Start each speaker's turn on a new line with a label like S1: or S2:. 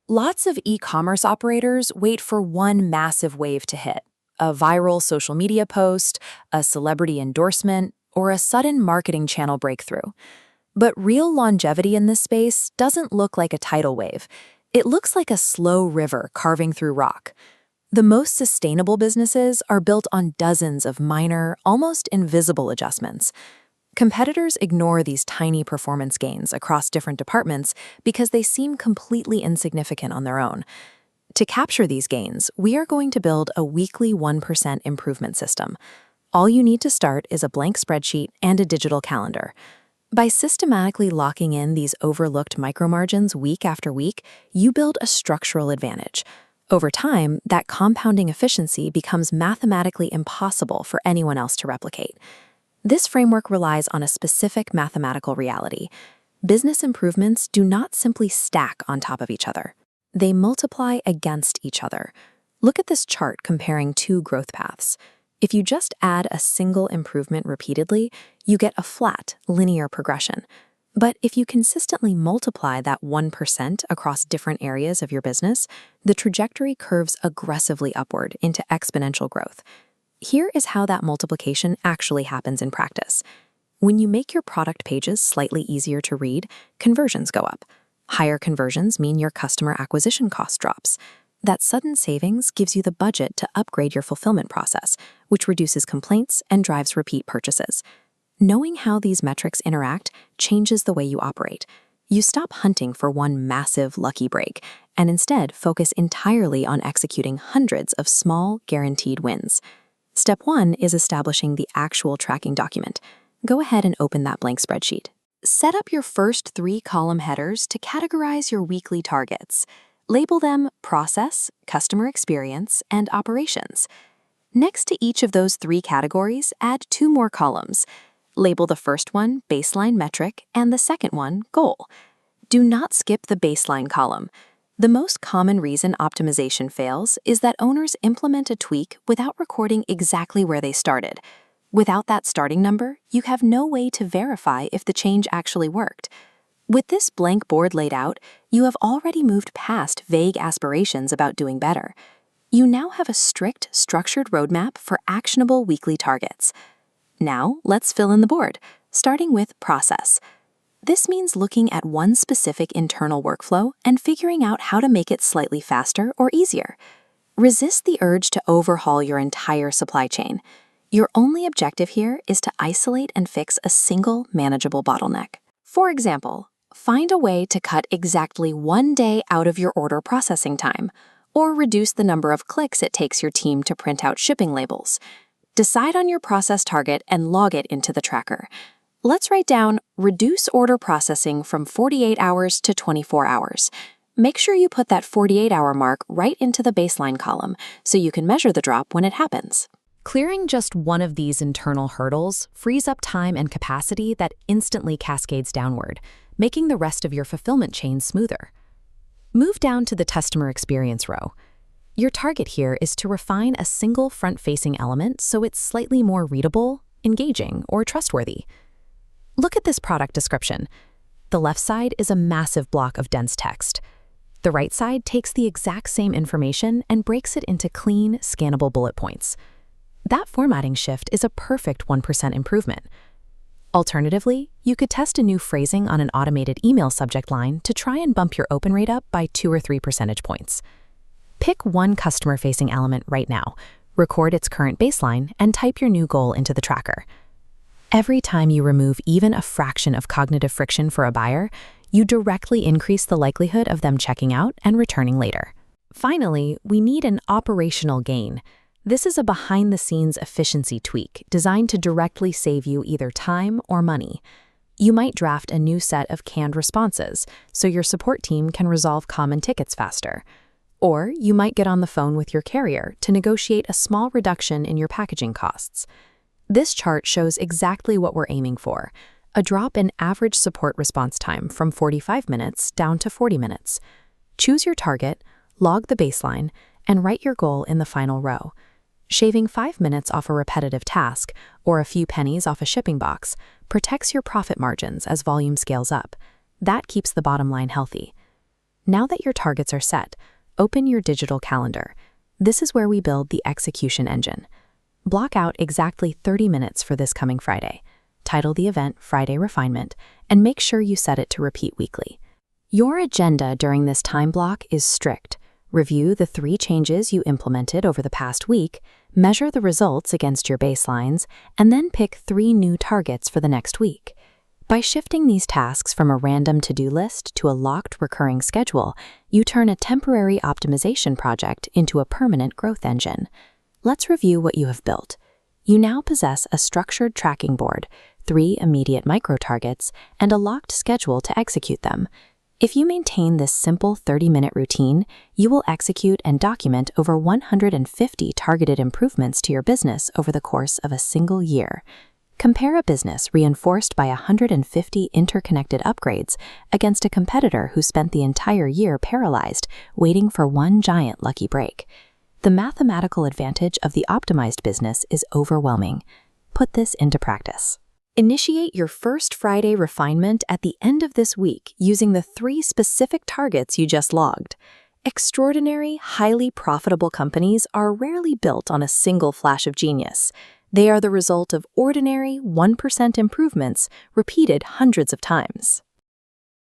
S1: Lots of e-commerce operators wait for one massive wave to hit: a viral social media post, a celebrity endorsement, or a sudden marketing channel breakthrough. But real longevity in this space doesn't look like a tidal wave. It looks like a slow river carving through rock. The most sustainable businesses are built on dozens of minor, almost invisible adjustments. Competitors ignore these tiny performance gains across different departments because they seem completely insignificant on their own. To capture these gains, we are going to build a weekly 1% improvement system. All you need to start is a blank spreadsheet and a digital calendar. By systematically locking in these overlooked micromargins week after week, you build a structural advantage. Over time, that compounding efficiency becomes mathematically impossible for anyone else to replicate. This framework relies on a specific mathematical reality. Business improvements do not simply stack on top of each other. They multiply against each other. Look at this chart comparing two growth paths. If you just add a single improvement repeatedly, you get a flat, linear progression. But if you consistently multiply that 1% across different areas of your business, the trajectory curves aggressively upward into exponential growth. Here is how that multiplication actually happens in practice. When you make your product pages slightly easier to read, conversions go up. Higher conversions mean your customer acquisition cost drops. That sudden savings gives you the budget to upgrade your fulfillment process, which reduces complaints and drives repeat purchases. Knowing how these metrics interact changes the way you operate. You stop hunting for one massive lucky break and instead focus entirely on executing hundreds of small, guaranteed wins. Step 1 is establishing the actual tracking document. Go ahead and open that blank spreadsheet. Set up your first 3 column headers to categorize your weekly targets. Label them Process, Customer Experience, and Operations. Next to each of those 3 categories, add 2 more columns. Label the first one Baseline Metric and the second one Goal. Do not skip the baseline column. The most common reason optimization fails is that owners implement a tweak without recording exactly where they started. Without that starting number, you have no way to verify if the change actually worked. With this blank board laid out, you have already moved past vague aspirations about doing better. You now have a strict, structured roadmap for actionable weekly targets. Now, let's fill in the board, starting with Process. This means looking at one specific internal workflow and figuring out how to make it slightly faster or easier. Resist the urge to overhaul your entire supply chain. Your only objective here is to isolate and fix a single manageable bottleneck. For example, find a way to cut exactly 1 day out of your order processing time, or reduce the number of clicks it takes your team to print out shipping labels. Decide on your process target and log it into the tracker. Let's write down reduce order processing from 48 hours to 24 hours. Make sure you put that 48-hour mark right into the baseline column so you can measure the drop when it happens.
S2: Clearing just one of these internal hurdles frees up time and capacity that instantly cascades downward, making the rest of your fulfillment chain smoother. Move down to the customer experience row. Your target here is to refine a single front-facing element so it's slightly more readable, engaging, or trustworthy. Look at this product description. The left side is a massive block of dense text. The right side takes the exact same information and breaks it into clean, scannable bullet points. That formatting shift is a perfect 1% improvement. Alternatively, you could test a new phrasing on an automated email subject line to try and bump your open rate up by 2 or 3 percentage points. Pick one customer-facing element right now, record its current baseline, and type your new goal into the tracker. Every time you remove even a fraction of cognitive friction for a buyer, you directly increase the likelihood of them checking out and returning later. Finally, we need an operational gain. This is a behind-the-scenes efficiency tweak designed to directly save you either time or money. You might draft a new set of canned responses so your support team can resolve common tickets faster. Or you might get on the phone with your carrier to negotiate a small reduction in your packaging costs. This chart shows exactly what we're aiming for: a drop in average support response time from 45 minutes down to 40 minutes. Choose your target, log the baseline, and write your goal in the final row. Shaving 5 minutes off a repetitive task or a few pennies off a shipping box protects your profit margins as volume scales up. That keeps the bottom line healthy. Now that your targets are set, open your digital calendar. This is where we build the execution engine. Block out exactly 30 minutes for this coming Friday. Title the event Friday Refinement, and make sure you set it to repeat weekly. Your agenda during this time block is strict. Review the 3 changes you implemented over the past week, measure the results against your baselines, and then pick 3 new targets for the next week. By shifting these tasks from a random to-do list to a locked recurring schedule, you turn a temporary optimization project into a permanent growth engine. Let's review what you have built. You now possess a structured tracking board, 3 immediate micro-targets, and a locked schedule to execute them. If you maintain this simple 30-minute routine, you will execute and document over 150 targeted improvements to your business over the course of a single year. Compare a business reinforced by 150 interconnected upgrades against a competitor who spent the entire year paralyzed, waiting for one giant lucky break. The mathematical advantage of the optimized business is overwhelming. Put this into practice. Initiate your first Friday refinement at the end of this week using the 3 specific targets you just logged. Extraordinary, highly profitable companies are rarely built on a single flash of genius. They are the result of ordinary 1% improvements repeated hundreds of times.